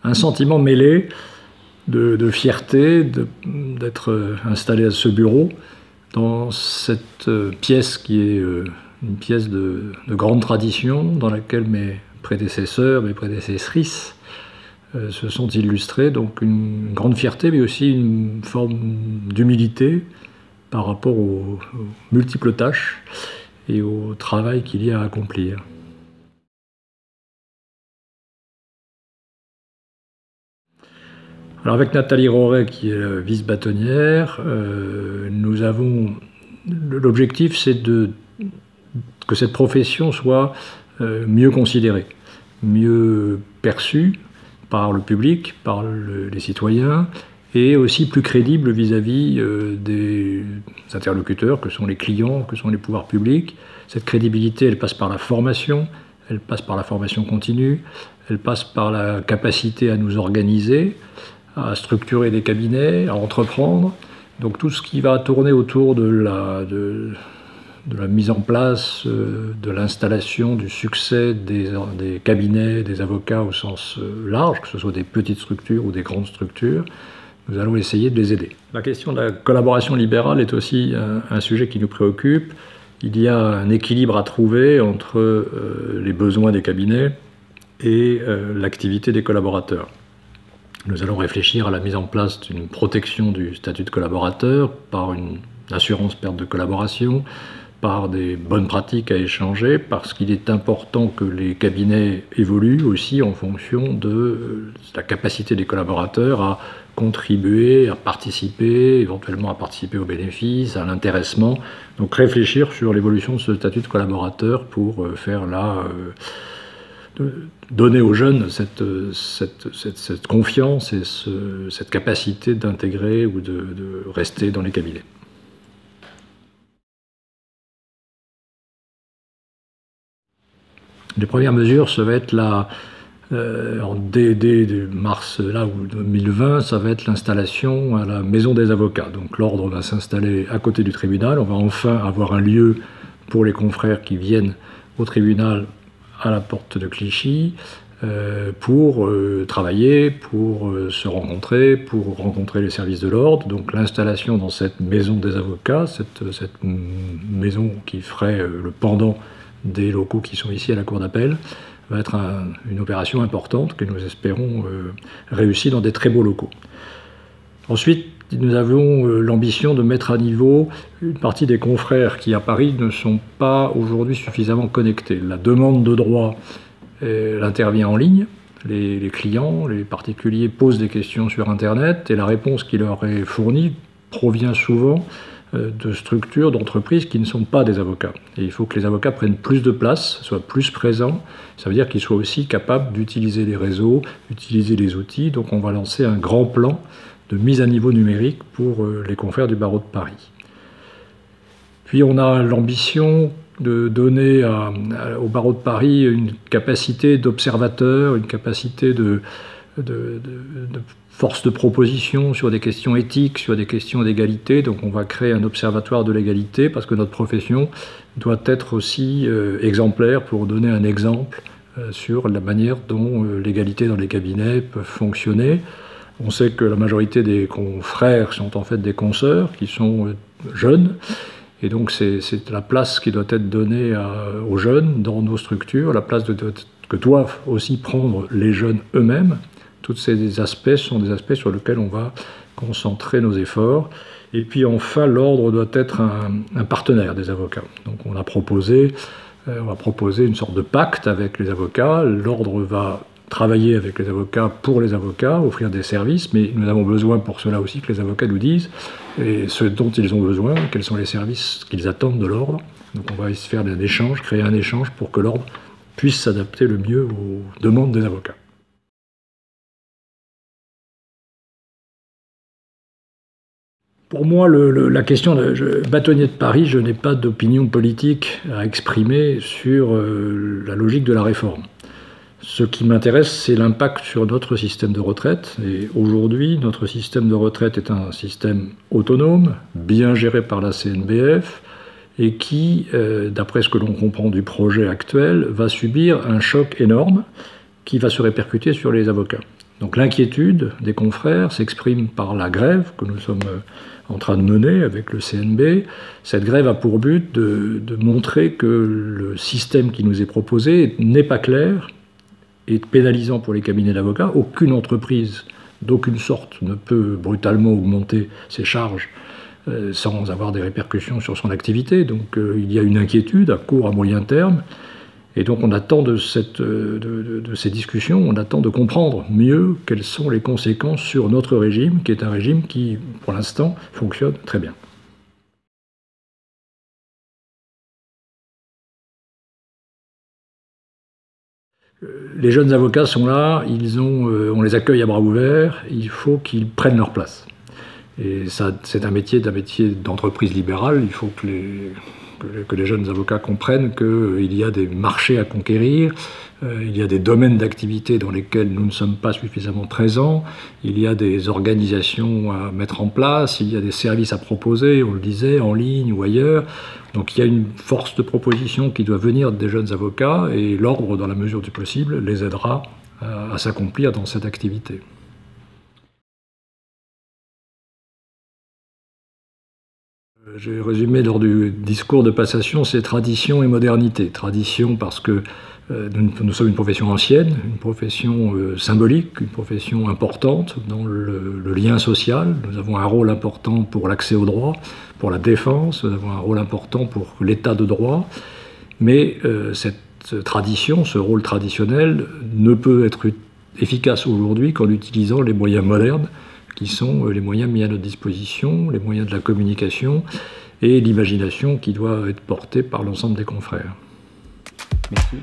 un sentiment mêlé de fierté d'être installé à ce bureau dans cette pièce qui est une pièce de grande tradition dans laquelle mes prédécesseurs, mes prédécessrices se sont illustrés. Donc une grande fierté, mais aussi une forme d'humilité par rapport aux multiples tâches et au travail qu'il y a à accomplir. Alors avec Nathalie Roret, qui est vice-bâtonnière, nous avons... L'objectif, c'est que cette profession soit mieux considérée, mieux perçue par le public, par les citoyens, et aussi plus crédible vis-à-vis des interlocuteurs, que sont les clients, que sont les pouvoirs publics. Cette crédibilité, elle passe par la formation, elle passe par la formation continue, elle passe par la capacité à nous organiser, à structurer des cabinets, à entreprendre. Donc tout ce qui va tourner autour de la mise en place, de l'installation, du succès des cabinets, des avocats au sens large, que ce soit des petites structures ou des grandes structures, nous allons essayer de les aider. La question de la collaboration libérale est aussi un sujet qui nous préoccupe. Il y a un équilibre à trouver entre les besoins des cabinets et l'activité des collaborateurs. Nous allons réfléchir à la mise en place d'une protection du statut de collaborateur par une assurance perte de collaboration, par des bonnes pratiques à échanger, parce qu'il est important que les cabinets évoluent aussi en fonction de la capacité des collaborateurs à contribuer, à participer, éventuellement à participer aux bénéfices, à l'intéressement. Donc réfléchir sur l'évolution de ce statut de collaborateur pour faire donner aux jeunes cette confiance et cette capacité d'intégrer ou de rester dans les cabinets. Les premières mesures, ça va être dès mars ou 2020, ça va être l'installation à la Maison des avocats. Donc l'ordre va s'installer à côté du tribunal. On va enfin avoir un lieu pour les confrères qui viennent au tribunal à la porte de Clichy pour travailler, pour se rencontrer, pour rencontrer les services de l'ordre. Donc l'installation dans cette maison des avocats, cette maison qui ferait le pendant des locaux qui sont ici à la cour d'appel, va être une opération importante que nous espérons réussir dans des très beaux locaux. Ensuite, nous avons l'ambition de mettre à niveau une partie des confrères qui, à Paris, ne sont pas aujourd'hui suffisamment connectés. La demande de droit, elle intervient en ligne. Les clients, les particuliers posent des questions sur Internet et la réponse qui leur est fournie provient souvent de structures, d'entreprises qui ne sont pas des avocats. Et il faut que les avocats prennent plus de place, soient plus présents. Ça veut dire qu'ils soient aussi capables d'utiliser les réseaux, d'utiliser les outils. Donc on va lancer un grand plan de mise à niveau numérique pour les confrères du barreau de Paris. Puis on a l'ambition de donner au barreau de Paris une capacité d'observateur, une capacité de force de proposition sur des questions éthiques, sur des questions d'égalité. Donc on va créer un observatoire de l'égalité parce que notre profession doit être aussi exemplaire pour donner un exemple sur la manière dont l'égalité dans les cabinets peut fonctionner. On sait que la majorité des confrères sont en fait des consoeurs qui sont jeunes. Et donc c'est la place qui doit être donnée aux jeunes dans nos structures, la place que doivent aussi prendre les jeunes eux-mêmes. Tous ces aspects sont des aspects sur lesquels on va concentrer nos efforts. Et puis enfin, l'ordre doit être un partenaire des avocats. Donc on va proposer une sorte de pacte avec les avocats. L'ordre va travailler avec les avocats pour les avocats, offrir des services, mais nous avons besoin pour cela aussi que les avocats nous disent ce dont ils ont besoin, quels sont les services qu'ils attendent de l'ordre. Donc on va essayer de faire un échange, créer un échange pour que l'ordre puisse s'adapter le mieux aux demandes des avocats. Pour moi, la question de bâtonnier de Paris, je n'ai pas d'opinion politique à exprimer sur la logique de la réforme. Ce qui m'intéresse, c'est l'impact sur notre système de retraite. Et aujourd'hui, notre système de retraite est un système autonome, bien géré par la CNBF, et qui, d'après ce que l'on comprend du projet actuel, va subir un choc énorme qui va se répercuter sur les avocats. Donc l'inquiétude des confrères s'exprime par la grève que nous sommes en train de mener avec le CNB. Cette grève a pour but de montrer que le système qui nous est proposé n'est pas clair et pénalisant pour les cabinets d'avocats. Aucune entreprise d'aucune sorte ne peut brutalement augmenter ses charges sans avoir des répercussions sur son activité. Donc il y a une inquiétude à court, à moyen terme. Et donc on attend de ces discussions, on attend de comprendre mieux quelles sont les conséquences sur notre régime, qui est un régime qui, pour l'instant, fonctionne très bien. Les jeunes avocats sont là, on les accueille à bras ouverts, il faut qu'ils prennent leur place. Et ça, c'est un métier d'entreprise libérale, il faut que les jeunes avocats comprennent qu'il y a des marchés à conquérir, il y a des domaines d'activité dans lesquels nous ne sommes pas suffisamment présents, il y a des organisations à mettre en place, il y a des services à proposer, on le disait, en ligne ou ailleurs. Donc il y a une force de proposition qui doit venir des jeunes avocats et l'ordre, dans la mesure du possible, les aidera à s'accomplir dans cette activité. J'ai résumé lors du discours de passation, c'est tradition et modernité. Tradition parce que nous sommes une profession ancienne, une profession symbolique, une profession importante dans le lien social. Nous avons un rôle important pour l'accès au droit, pour la défense, nous avons un rôle important pour l'état de droit. Mais cette tradition, ce rôle traditionnel, ne peut être efficace aujourd'hui qu'en utilisant les moyens modernes qui sont les moyens mis à notre disposition, les moyens de la communication et l'imagination qui doit être portée par l'ensemble des confrères. Merci.